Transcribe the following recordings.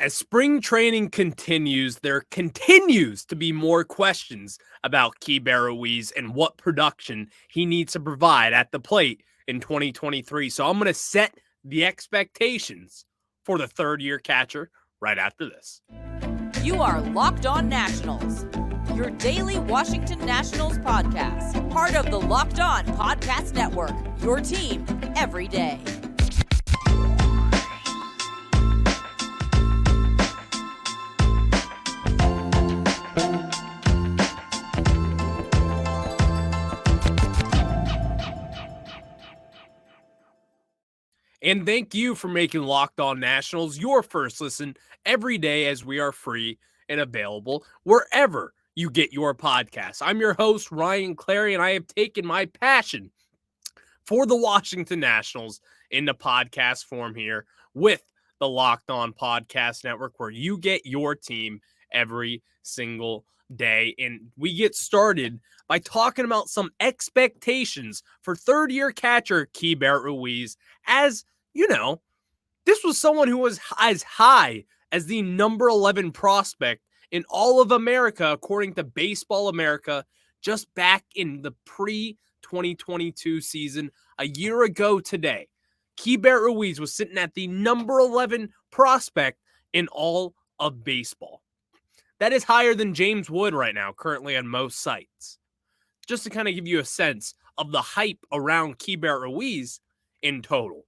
As spring training continues, there continues to be more questions about Keibert Ruiz and what production he needs to provide at the plate in 2023. So I'm going to set the expectations for the third-year catcher right after this. You are Locked On Nationals, your daily Washington Nationals podcast, part of the Locked On Podcast Network, your team every day. And thank you for making Locked On Nationals your first listen every day, as we are free and available wherever you get your podcasts. I'm your host, Ryan Clary, and I have taken my passion for the Washington Nationals into podcast form here with the Locked On Podcast Network, where you get your team every single day. And we get started by talking about some expectations for third-year catcher Keibert Ruiz. As you know, this was someone who was as high as the number 11 prospect in all of America, according to Baseball America, just back in the pre-2022 season a year ago today. Keibert Ruiz was sitting at the number 11 prospect in all of baseball. That is higher than James Wood right now, currently on most sites. Just to kind of give you a sense of the hype around Keibert Ruiz in total.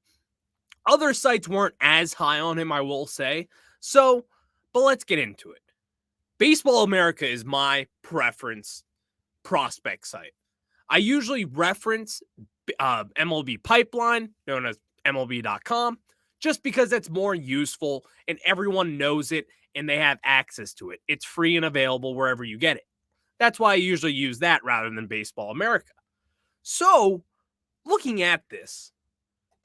Other sites weren't as high on him, I will say. But let's get into it. Baseball America is my preference prospect site. I usually reference MLB Pipeline, known as MLB.com, just because it's more useful and everyone knows it and they have access to it. It's free and available wherever you get it. That's why I usually use that rather than Baseball America. So, looking at this,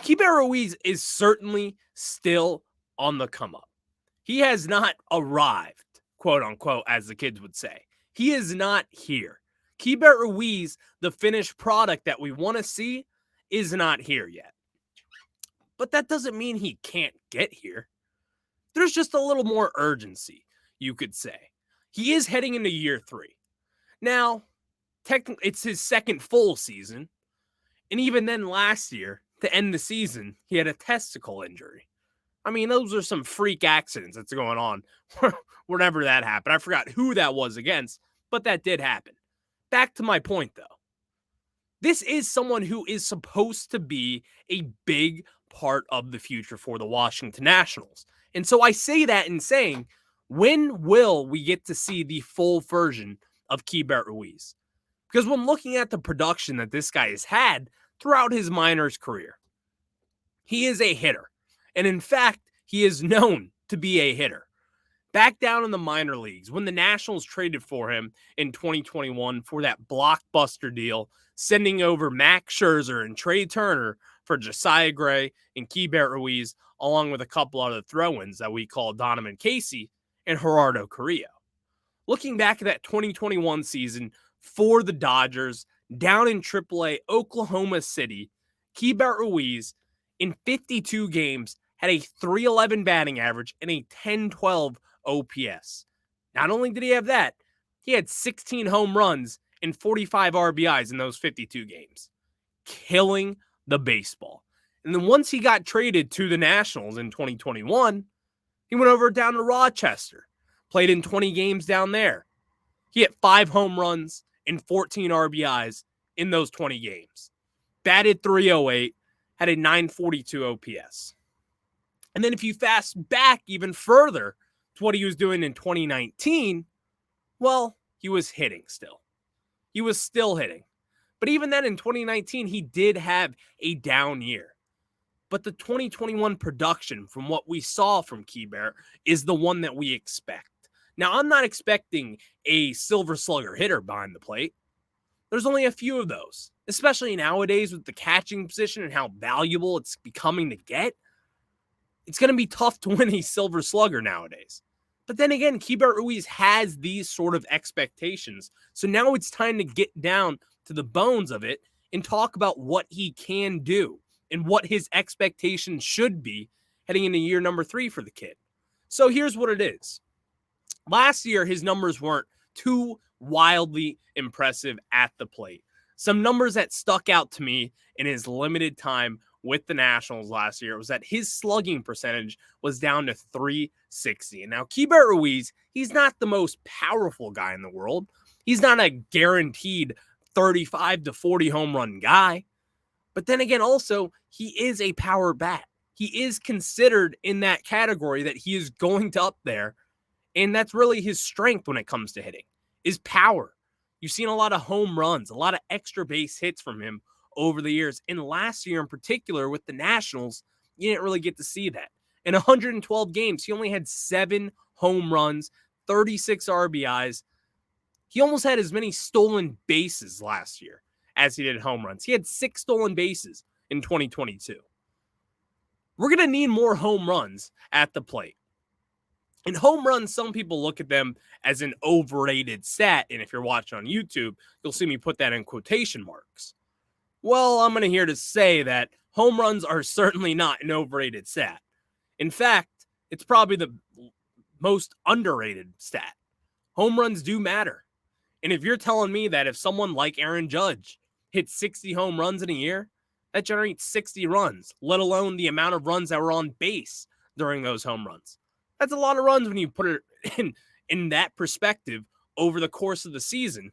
Keibert Ruiz is certainly still on the come up. He has not arrived, quote unquote, as the kids would say. He is not here. Keibert Ruiz, the finished product that we want to see, is not here yet. But that doesn't mean he can't get here. There's just a little more urgency, you could say. He is heading into year 3. Now, technically, it's his second full season. And even then last year, to end the season, he had a testicle injury. I mean, those are some freak accidents that's going on whenever that happened. I forgot who that was against, but that did happen. Back to my point, though. This is someone who is supposed to be a big part of the future for the Washington Nationals. And so I say that in saying, when will we get to see the full version of Keibert Ruiz? Because when looking at the production that this guy has had throughout his minors career, he is a hitter. And in fact, he is known to be a hitter. Back down in the minor leagues, when the Nationals traded for him in 2021 for that blockbuster deal, sending over Max Scherzer and Trey Turner for Josiah Gray and Keibert Ruiz, along with a couple other throw-ins that we call Donovan Casey and Gerardo Carrillo. Looking back at that 2021 season for the Dodgers, down in AAA Oklahoma City, Keibert Ruiz, in 52 games, had a .311 batting average and a .1012 OPS. Not only did he have that, he had 16 home runs and 45 RBIs in those 52 games. Killing the baseball. And then once he got traded to the Nationals in 2021, he went over down to Rochester, played in 20 games down there. He hit 5 home runs and 14 RBIs in those 20 games. Batted .308, had a .942 OPS. And then if you fast back even further to what he was doing in 2019, well, he was hitting still. He was still hitting. But even then in 2019, he did have a down year. But the 2021 production from what we saw from Keibert is the one that we expect. Now, I'm not expecting a silver slugger hitter behind the plate. There's only a few of those, especially nowadays with the catching position and how valuable it's becoming to get. It's going to be tough to win a silver slugger nowadays. But then again, Keibert Ruiz has these sort of expectations. So now it's time to get down to the bones of it and talk about what he can do and what his expectations should be heading into year number 3 for the kid. So here's what it is. Last year, his numbers weren't too wildly impressive at the plate. Some numbers that stuck out to me in his limited time with the Nationals last year was that his slugging percentage was down to .360. And now Keibert Ruiz, he's not the most powerful guy in the world. He's not a guaranteed 35 to 40 home run guy. But then again, also, he is a power bat. He is considered in that category that he is going to up there. And that's really his strength when it comes to hitting, is power. You've seen a lot of home runs, a lot of extra base hits from him over the years. And last year in particular with the Nationals, you didn't really get to see that. In 112 games, he only had 7 home runs, 36 RBIs. He almost had as many stolen bases last year as he did home runs. He had 6 stolen bases in 2022. We're going to need more home runs at the plate. And home runs, some people look at them as an overrated stat. And if you're watching on YouTube, you'll see me put that in quotation marks. Well, I'm going to here to say that home runs are certainly not an overrated stat. In fact, it's probably the most underrated stat. Home runs do matter. And if you're telling me that if someone like Aaron Judge hits 60 home runs in a year, that generates 60 runs, let alone the amount of runs that were on base during those home runs. That's a lot of runs when you put it in that perspective over the course of the season.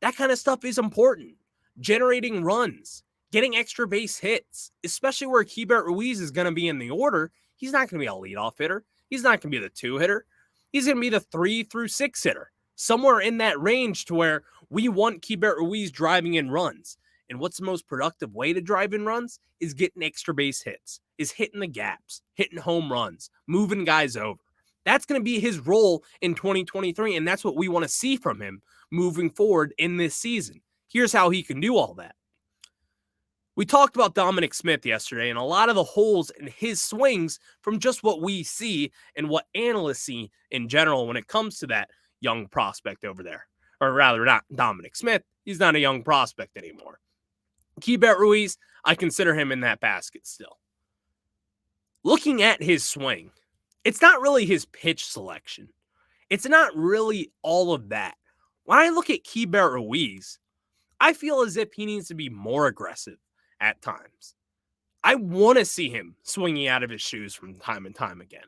That kind of stuff is important. Generating runs, getting extra base hits, especially where Keibert Ruiz is going to be in the order. He's not going to be a leadoff hitter. He's not going to be the 2 hitter. He's going to be the 3 through 6 hitter, somewhere in that range to where we want Keibert Ruiz driving in runs. And what's the most productive way to drive in runs is getting extra base hits, is hitting the gaps, hitting home runs, moving guys over. That's going to be his role in 2023, and that's what we want to see from him moving forward in this season. Here's how he can do all that. We talked about Dominic Smith yesterday and a lot of the holes in his swings from just what we see and what analysts see in general when it comes to that young prospect over there. Or rather, not Dominic Smith. He's not a young prospect anymore. Keibert Ruiz, I consider him in that basket still. Looking at his swing, it's not really his pitch selection. It's not really all of that. When I look at Keibert Ruiz, I feel as if he needs to be more aggressive at times. I want to see him swinging out of his shoes from time and time again.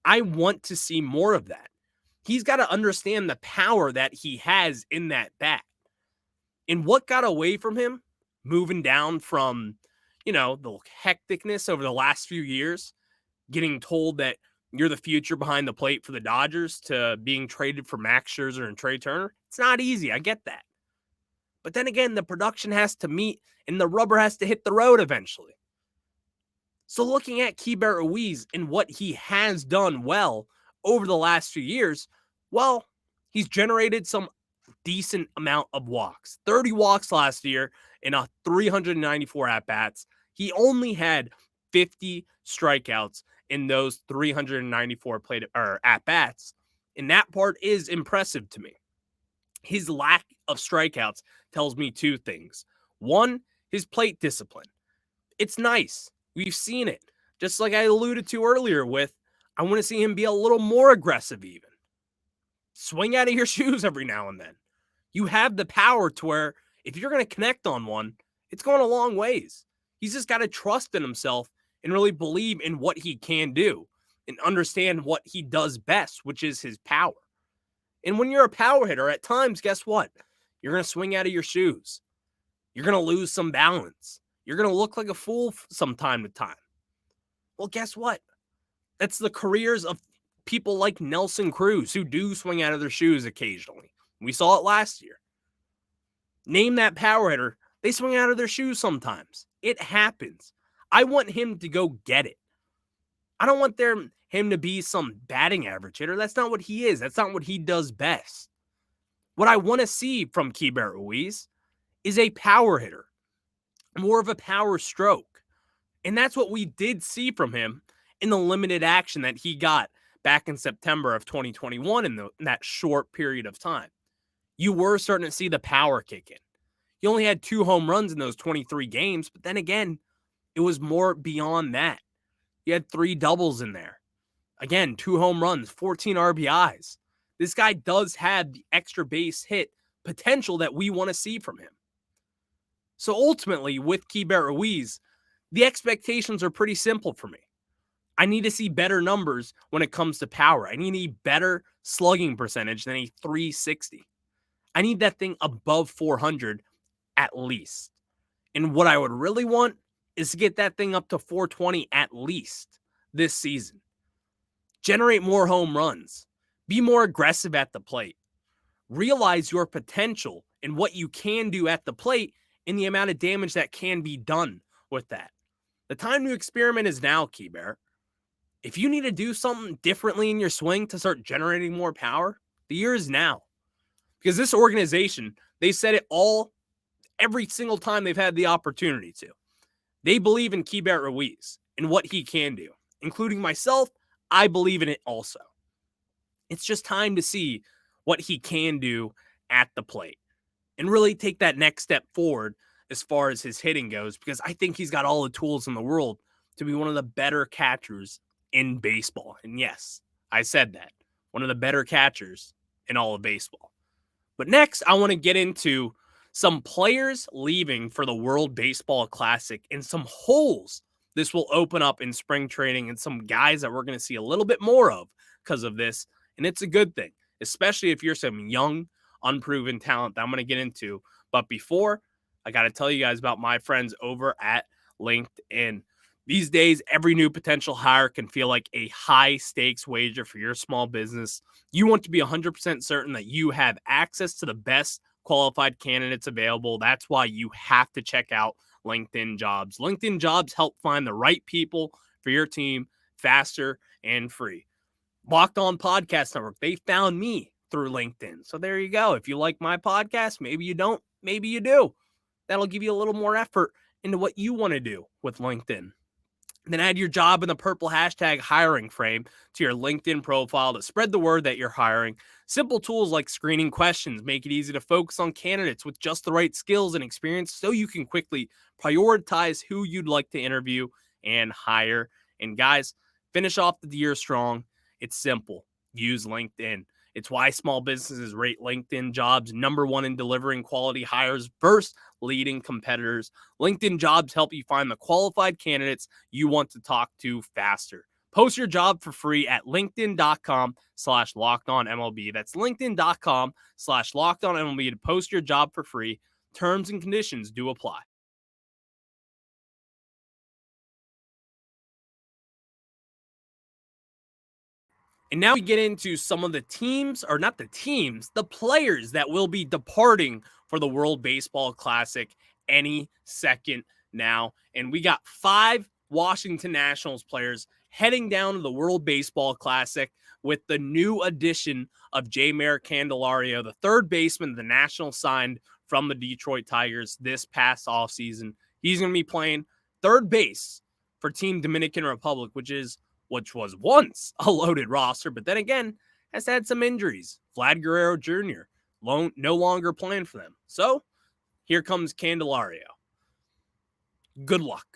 I want to see more of that. He's got to understand the power that he has in that bat. And what got away from him, moving down from, the hecticness over the last few years, getting told that you're the future behind the plate for the Dodgers, to being traded for Max Scherzer and Trey Turner. It's not easy. I get that. But then again, the production has to meet and the rubber has to hit the road eventually. So looking at Keibert Ruiz and what he has done well over the last few years, well, he's generated some decent amount of walks. 30 walks last year in 394 at-bats. He only had 50 strikeouts in those 394 at-bats. And that part is impressive to me. His lack of strikeouts tells me 2 things. One, his plate discipline. It's nice. We've seen it. Just like I alluded to earlier with, I want to see him be a little more aggressive even. Swing out of your shoes every now and then. You have the power to where if you're going to connect on one, it's going a long ways. He's just got to trust in himself and really believe in what he can do and understand what he does best, which is his power. And when you're a power hitter, at times, guess what? You're going to swing out of your shoes. You're going to lose some balance. You're going to look like a fool from time to time. Well, guess what? That's the careers of people like Nelson Cruz who do swing out of their shoes occasionally. We saw it last year. Name that power hitter. They swing out of their shoes sometimes. It happens. I want him to go get it. I don't want him to be some batting average hitter. That's not what he is. That's not what he does best. What I want to see from Keibert Ruiz is a power hitter, more of a power stroke. And that's what we did see from him in the limited action that he got back in September of 2021 in that short period of time. You were starting to see the power kick in. He only had 2 home runs in those 23 games, but then again, it was more beyond that. He had 3 doubles in there. Again, 2 home runs, 14 RBIs. This guy does have the extra base hit potential that we want to see from him. So ultimately, with Keibert Ruiz, the expectations are pretty simple for me. I need to see better numbers when it comes to power. I need a better slugging percentage than a 360. I need that thing above 400 at least. And what I would really want is to get that thing up to 420 at least this season. Generate more home runs. Be more aggressive at the plate. Realize your potential and what you can do at the plate and the amount of damage that can be done with that. The time to experiment is now, Keibert. If you need to do something differently in your swing to start generating more power, the year is now. Because this organization, they said it all every single time they've had the opportunity to. They believe in Keibert Ruiz and what he can do, including myself. I believe in it also. It's just time to see what he can do at the plate and really take that next step forward as far as his hitting goes, because I think he's got all the tools in the world to be one of the better catchers in baseball. And yes, I said that. One of the better catchers in all of baseball. But next, I want to get into some players leaving for the World Baseball Classic and some holes this will open up in spring training and some guys that we're going to see a little bit more of because of this. And it's a good thing, especially if you're some young, unproven talent that I'm going to get into. But before, I got to tell you guys about my friends over at LinkedIn. These days, every new potential hire can feel like a high-stakes wager for your small business. You want to be 100% certain that you have access to the best qualified candidates available. That's why you have to check out LinkedIn Jobs. LinkedIn Jobs help find the right people for your team faster and free. Locked On Podcast Network, they found me through LinkedIn. So there you go. If you like my podcast, maybe you don't, maybe you do. That'll give you a little more effort into what you want to do with LinkedIn. Then add your job in the purple hashtag hiring frame to your LinkedIn profile to spread the word that you're hiring. Simple tools like screening questions make it easy to focus on candidates with just the right skills and experience so you can quickly prioritize who you'd like to interview and hire. And guys, finish off the year strong. It's simple. Use LinkedIn. It's why small businesses rate LinkedIn Jobs #1 in delivering quality hires versus leading competitors. LinkedIn Jobs help you find the qualified candidates you want to talk to faster. Post your job for free at linkedin.com/lockedonmlb. That's linkedin.com/lockedonmlb to post your job for free. Terms and conditions do apply. And now we get into some of the teams, or not the teams, the players that will be departing for the World Baseball Classic any second now. And we got 5 Washington Nationals players heading down to the World Baseball Classic with the new addition of Jeimer Candelario, the third baseman the Nationals signed from the Detroit Tigers this past offseason. He's going to be playing third base for Team Dominican Republic, which was once a loaded roster, but then again, has had some injuries. Vlad Guerrero Jr. no longer playing for them. So here comes Candelario. Good luck.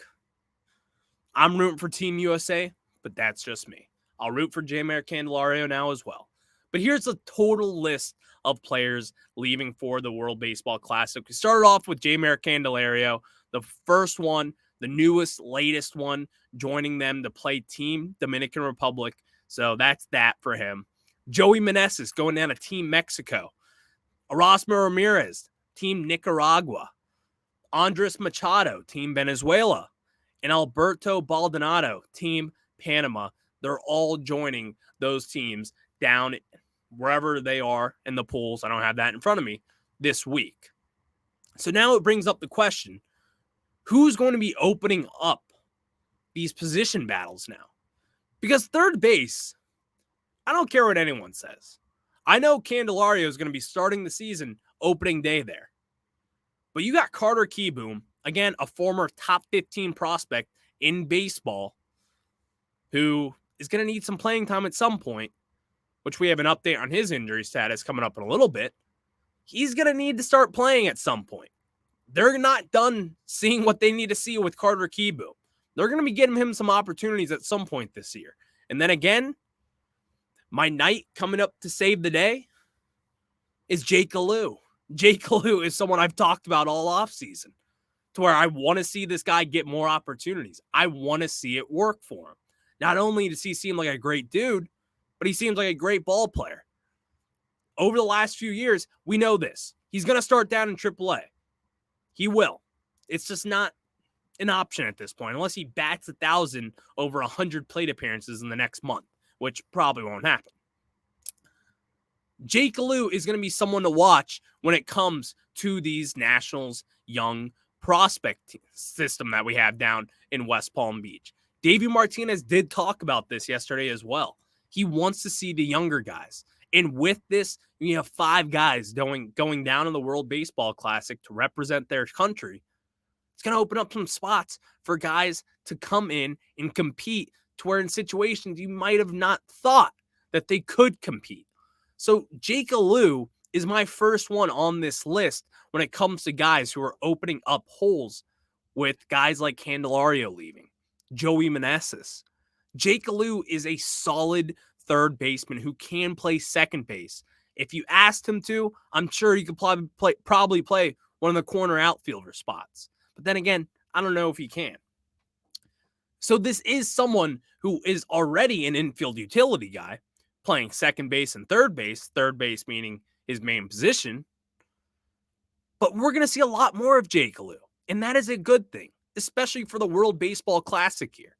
I'm rooting for Team USA, but that's just me. I'll root for Jeimer Candelario now as well. But here's a total list of players leaving for the World Baseball Classic. We started off with Jeimer Candelario, the first one, the newest, latest one, joining them to play Team Dominican Republic. So that's that for him. Joey Meneses going down to Team Mexico. Erasmo Ramirez, Team Nicaragua. Andres Machado, Team Venezuela. And Alberto Baldonado, Team Panama. They're all joining those teams down wherever they are in the pools. I don't have that in front of me this week. So now it brings up the question, who's going to be opening up these position battles now? Because third base, I don't care what anyone says. I know Candelario is going to be starting the season opening day there. But you got Carter Kieboom, again, a former top 15 prospect in baseball, who is going to need some playing time at some point, which we have an update on his injury status coming up in a little bit. He's going to need to start playing at some point. They're not done seeing what they need to see with Carter Kieboom. They're going to be getting him some opportunities at some point this year. And then again, My knight coming up to save the day is Jake Alou. Jake Alou is someone I've talked about all offseason, to where I want to see this guy get more opportunities. I want to see it work for him. Not only does he seem like a great dude, but he seems like a great ball player. Over the last few years, we know this. He's going to start down in AAA. He will. It's just not an option at this point, unless he bats 1,000 over 100 plate appearances in the next month, which probably won't happen. Jake Alou is going to be someone to watch when it comes to these Nationals young prospect system that we have down in West Palm Beach. Davey Martinez did talk about this yesterday as well. He wants to see the younger guys. And with this, you have 5 guys going down in the World Baseball Classic to represent their country. It's going to open up some spots for guys to come in and compete, to where in situations you might have not thought that they could compete. So Jake Alou is my first one on this list when it comes to guys who are opening up holes with guys like Candelario leaving, Joey Meneses. Jake Alou is a solid third baseman who can play second base. If you asked him to, I'm sure he could probably play one of the corner outfielder spots. But then again, I don't know if he can. So this is someone who is already an infield utility guy, playing second base and third base meaning his main position. But we're going to see a lot more of Jake Alou, and that is a good thing, especially for the World Baseball Classic here.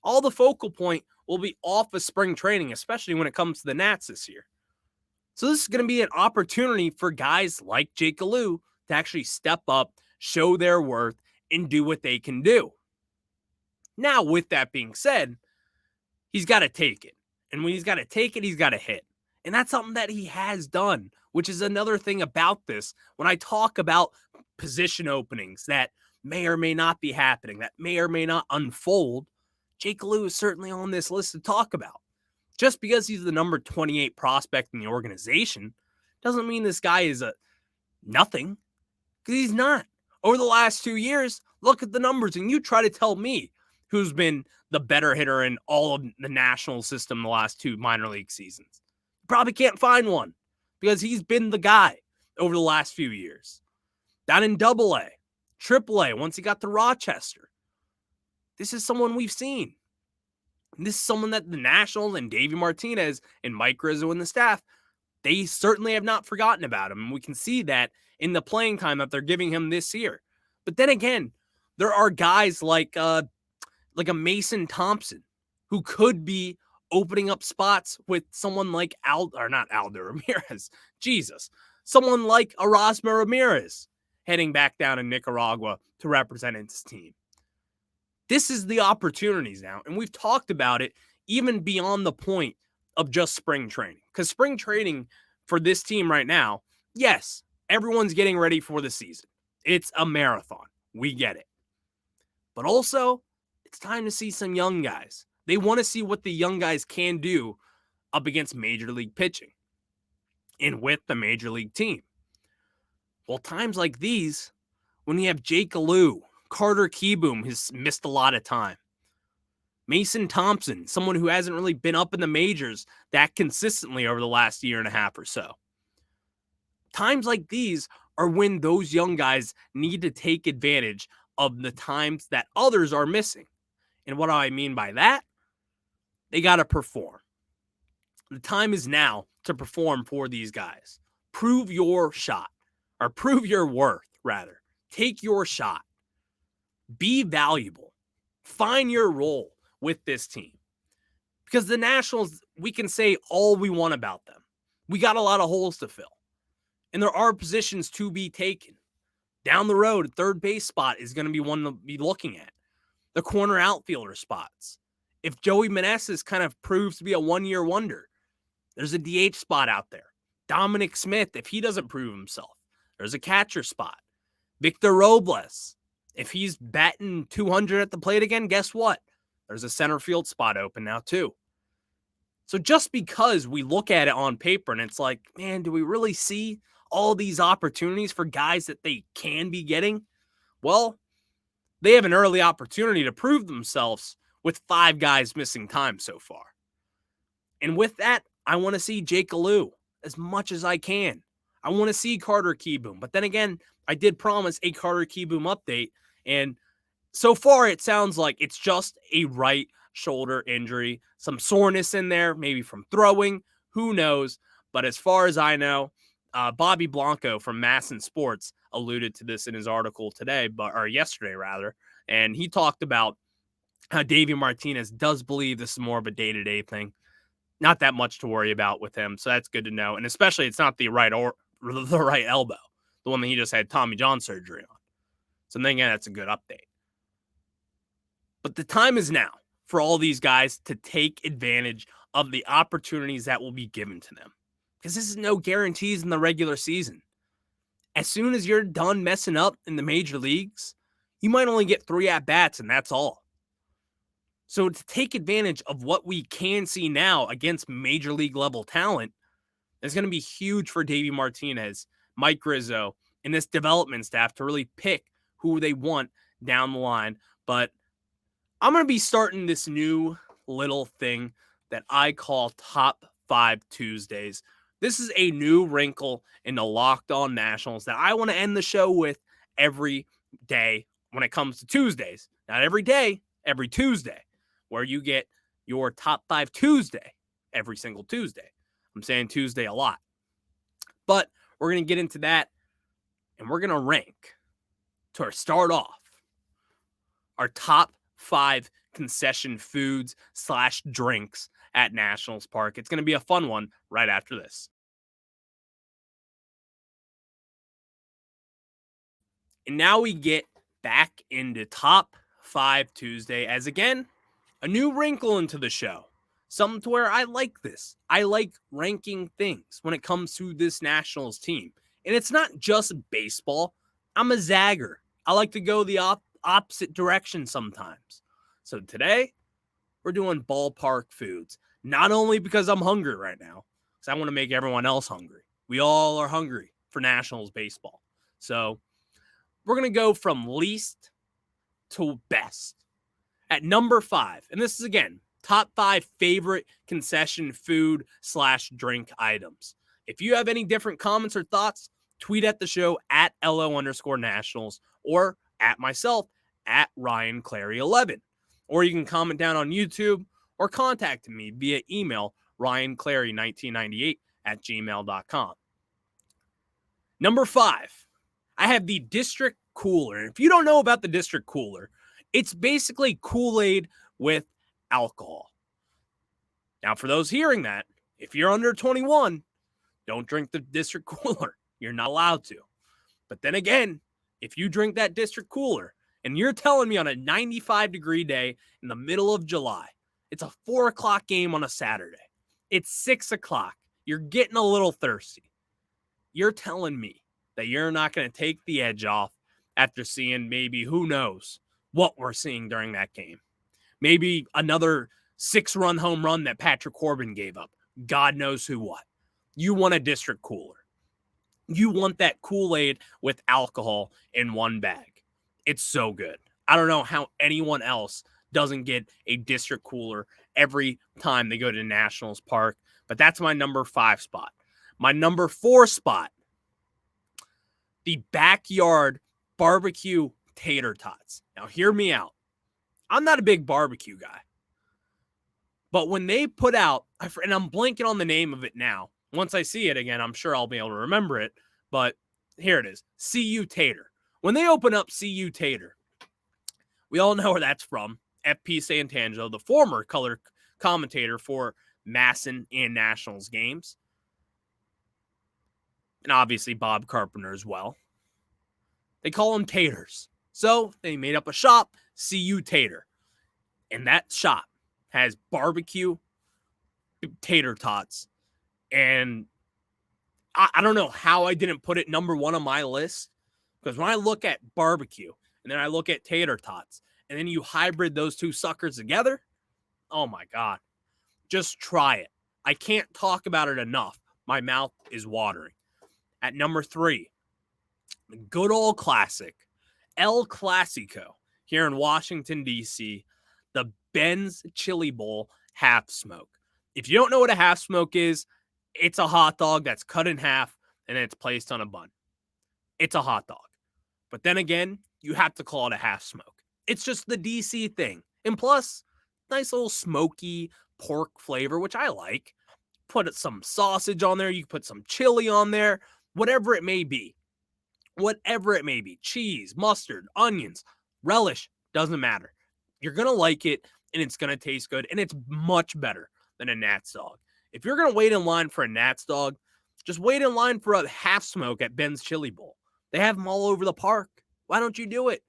All the focal point will be off of spring training, especially when it comes to the Nats this year. So this is going to be an opportunity for guys like Jake Alou to actually step up, show their worth, and do what they can do. Now, with that being said, he's got to take it. And when he's got to take it, he's got to hit. And that's something that he has done, which is another thing about this. When I talk about position openings that may or may not be happening, that may or may not unfold, Jake Alou is certainly on this list to talk about. Just because he's the number 28 prospect in the organization doesn't mean this guy is a nothing, because he's not. Over the last 2 years, look at the numbers, and you try to tell me who's been the better hitter in all of the national system the last 2 minor league seasons. You probably can't find one, because he's been the guy over the last few years. Down in AA, AAA, once he got to Rochester. This is someone we've seen. And this is someone that the Nationals and Davey Martinez and Mike Rizzo and the staff, they certainly have not forgotten about him. And we can see that in the playing time that they're giving him this year. But then again, there are guys like a Mason Thompson who could be opening up spots with someone like Aldo Ramirez. Jesus. Someone like Erasmo Ramirez heading back down in Nicaragua to represent his team. This is the opportunities now, and we've talked about it even beyond the point of just spring training. Because spring training for this team right now, yes, everyone's getting ready for the season. It's a marathon. We get it. But also, it's time to see some young guys. They want to see what the young guys can do up against major league pitching and with the major league team. Well, times like these, when you have Jake Alou, Carter Kieboom has missed a lot of time. Mason Thompson, someone who hasn't really been up in the majors that consistently over the last year and a half or so. Times like these are when those young guys need to take advantage of the times that others are missing. And what do I mean by that? They got to perform. The time is now to perform for these guys. Prove your shot, or prove your worth, rather. Take your shot. Be valuable. Find your role with this team. Because the Nationals, we can say all we want about them. We got a lot of holes to fill. And there are positions to be taken. Down the road, third base spot is going to be one to be looking at. The corner outfielder spots. If Joey Meneses kind of proves to be a one-year wonder, there's a DH spot out there. Dominic Smith, if he doesn't prove himself, there's a catcher spot. Victor Robles, if he's batting 200 at the plate again, guess what? There's a center field spot open now too. So just because we look at it on paper and it's like, man, do we really see all these opportunities for guys that they can be getting? Well, they have an early opportunity to prove themselves with 5 guys missing time so far. And with that, I want to see Jake Alou as much as I can. I want to see Carter Kieboom. But then again, I did promise a Carter Kieboom update. And so far, it sounds like it's just a right shoulder injury, some soreness in there, maybe from throwing. Who knows? But as far as I know, Bobby Blanco from Masson Sports alluded to this in his article today, or yesterday rather, and he talked about how Davey Martinez does believe this is more of a day-to-day thing. Not that much to worry about with him, so that's good to know. And especially, it's not the right elbow, the one that he just had Tommy John surgery on. So then again, that's a good update. But the time is now for all these guys to take advantage of the opportunities that will be given to them, because this is no guarantees in the regular season. As soon as you're done messing up in the major leagues, you might only get 3 at-bats, and that's all. So to take advantage of what we can see now against major league level talent is going to be huge for Davey Martinez, Mike Rizzo, and this development staff to really pick who they want down the line. But I'm going to be starting this new little thing that I call Top 5 Tuesdays. This is a new wrinkle in the Locked On Nationals that I want to end the show with every day when it comes to Tuesdays. Not every day, every Tuesday, where you get your Top 5 Tuesday every single Tuesday. I'm saying Tuesday a lot. But we're going to get into that, and we're going to rank, to start off, our top 5 concession foods / drinks at Nationals Park. It's going to be a fun one right after this. And now we get back into Top 5 Tuesday as, again, a new wrinkle into the show. Something to where I like this. I like ranking things when it comes to this Nationals team. And it's not just baseball. I'm a zagger. I like to go the opposite direction sometimes. So today, we're doing ballpark foods. Not only because I'm hungry right now, because I want to make everyone else hungry. We all are hungry for Nationals baseball. So we're going to go from least to best. At number 5, and this is, again, top 5 favorite concession food / drink items. If you have any different comments or thoughts, tweet at the show at LO_Nationals or at myself at Ryan Clary 11. Or you can comment down on YouTube or contact me via email, RyanClary1998 at gmail.com. Number 5, I have the District Cooler. And if you don't know about the District Cooler, it's basically Kool-Aid with alcohol. Now, for those hearing that, if you're under 21, don't drink the District Cooler. You're not allowed to. But then again, if you drink that District Cooler, and you're telling me on a 95-degree day in the middle of July, it's a 4 o'clock game on a Saturday, it's 6 o'clock, you're getting a little thirsty, you're telling me that you're not going to take the edge off after seeing maybe, who knows, what we're seeing during that game. Maybe another 6-run home run that Patrick Corbin gave up. God knows who what. You want a District Cooler. You want that Kool-Aid with alcohol in one bag. It's so good. I don't know how anyone else doesn't get a District Cooler every time they go to Nationals Park, but that's my number 5 spot. My number 4 spot, the backyard barbecue tater tots. Now, hear me out. I'm not a big barbecue guy, but when they put out, and I'm blanking on the name of it now. Once I see it again, I'm sure I'll be able to remember it, but here it is, CU Tater. When they open up CU Tater, we all know where that's from. FP Santangelo, the former color commentator for Masson and Nationals games, and obviously Bob Carpenter as well. They call them taters. So they made up a shop, CU Tater. And that shop has barbecue tater tots. And I don't know how I didn't put it number 1 on my list. Because when I look at barbecue and then I look at tater tots, and then you hybrid those two suckers together, oh my God. Just try it. I can't talk about it enough. My mouth is watering. At number 3, the good old classic, El Clasico, here in Washington, D.C., the Ben's Chili Bowl Half Smoke. If you don't know what a half smoke is, it's a hot dog that's cut in half and then it's placed on a bun. It's a hot dog. But then again, you have to call it a half smoke. It's just the DC thing. And plus, nice little smoky pork flavor, which I like. Put some sausage on there. You can put some chili on there. Whatever it may be. Whatever it may be. Cheese, mustard, onions, relish. Doesn't matter. You're going to like it and it's going to taste good. And it's much better than a Nat's dog. If you're going to wait in line for a Nat's dog, just wait in line for a half smoke at Ben's Chili Bowl. They have them all over the park. Why don't you do it?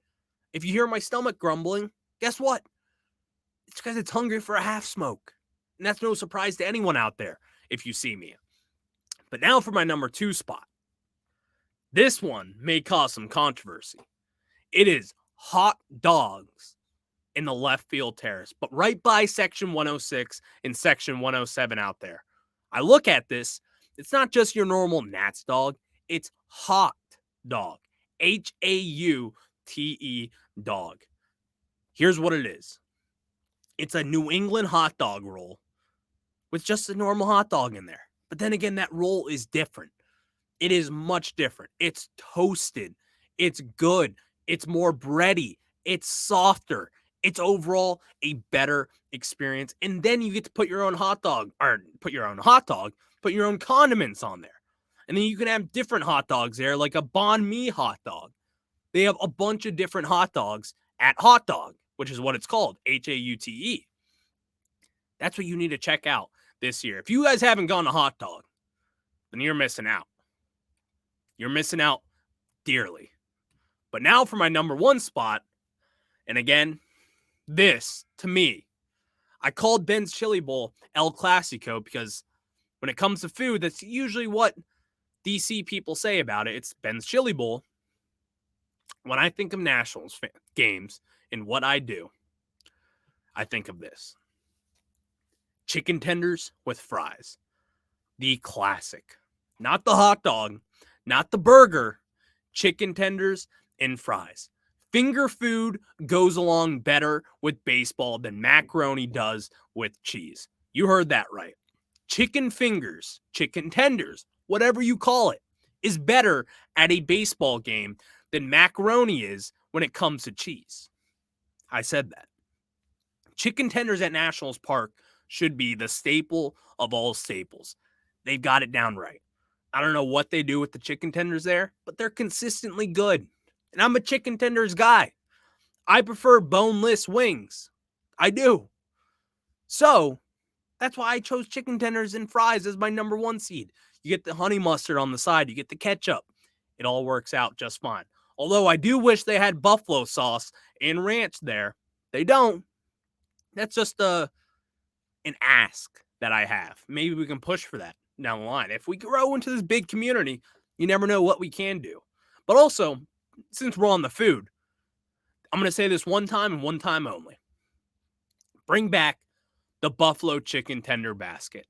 If you hear my stomach grumbling, guess what? It's because it's hungry for a half smoke. And that's no surprise to anyone out there if you see me. But now for my number 2 spot. This one may cause some controversy. It is hot dogs in the left field terrace, but right by section 106 and section 107 out there. I look at this, it's not just your normal Nat's dog, it's hot dog. Haute dog. Here's what it is. It's a New England hot dog roll with just a normal hot dog in there. But then again, that roll is different. It is much different. It's toasted. It's good. It's more bready. It's softer. It's overall a better experience. And then you get to put your own hot dog, put your own condiments on there. And then you can have different hot dogs there, like a banh mi hot dog. They have a bunch of different hot dogs at Hot Dog, which is what it's called, Haute. That's what you need to check out this year. If you guys haven't gone to Hot Dog, then you're missing out. You're missing out dearly. But now for my number 1 spot, and again, this, to me, I called Ben's Chili Bowl El Clasico because when it comes to food, that's usually what DC people say about it. It's Ben's Chili Bowl. When I think of Nationals games and what I do, I think of this. Chicken tenders with fries. The classic. Not the hot dog, not the burger. Chicken tenders and fries. Finger food goes along better with baseball than macaroni does with cheese. You heard that right. Chicken fingers, chicken tenders, whatever you call it, is better at a baseball game than macaroni is when it comes to cheese. I said that. Chicken tenders at Nationals Park should be the staple of all staples. They've got it down right. I don't know what they do with the chicken tenders there, but they're consistently good. And I'm a chicken tenders guy. I prefer boneless wings. I do. So, that's why I chose chicken tenders and fries as my number 1 seed. You get the honey mustard on the side. You get the ketchup. It all works out just fine. Although I do wish they had buffalo sauce and ranch there. They don't. That's just an ask that I have. Maybe we can push for that down the line. If we grow into this big community, you never know what we can do. But also, since we're on the food, I'm going to say this one time and one time only. Bring back the buffalo chicken tender basket.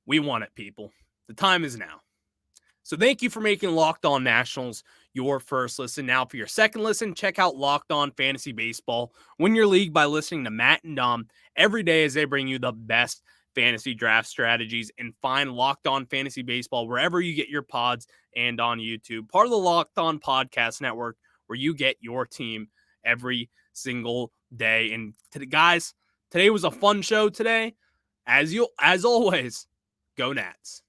We want it, people. The time is now. So thank you for making Locked On Nationals your first listen. Now for your second listen, check out Locked On Fantasy Baseball. Win your league by listening to Matt and Dom every day as they bring you the best fantasy draft strategies, and find Locked On Fantasy Baseball wherever you get your pods and on YouTube. Part of the Locked On Podcast Network, where you get your team every single day. And guys, today was a fun show today. As always, go Nats.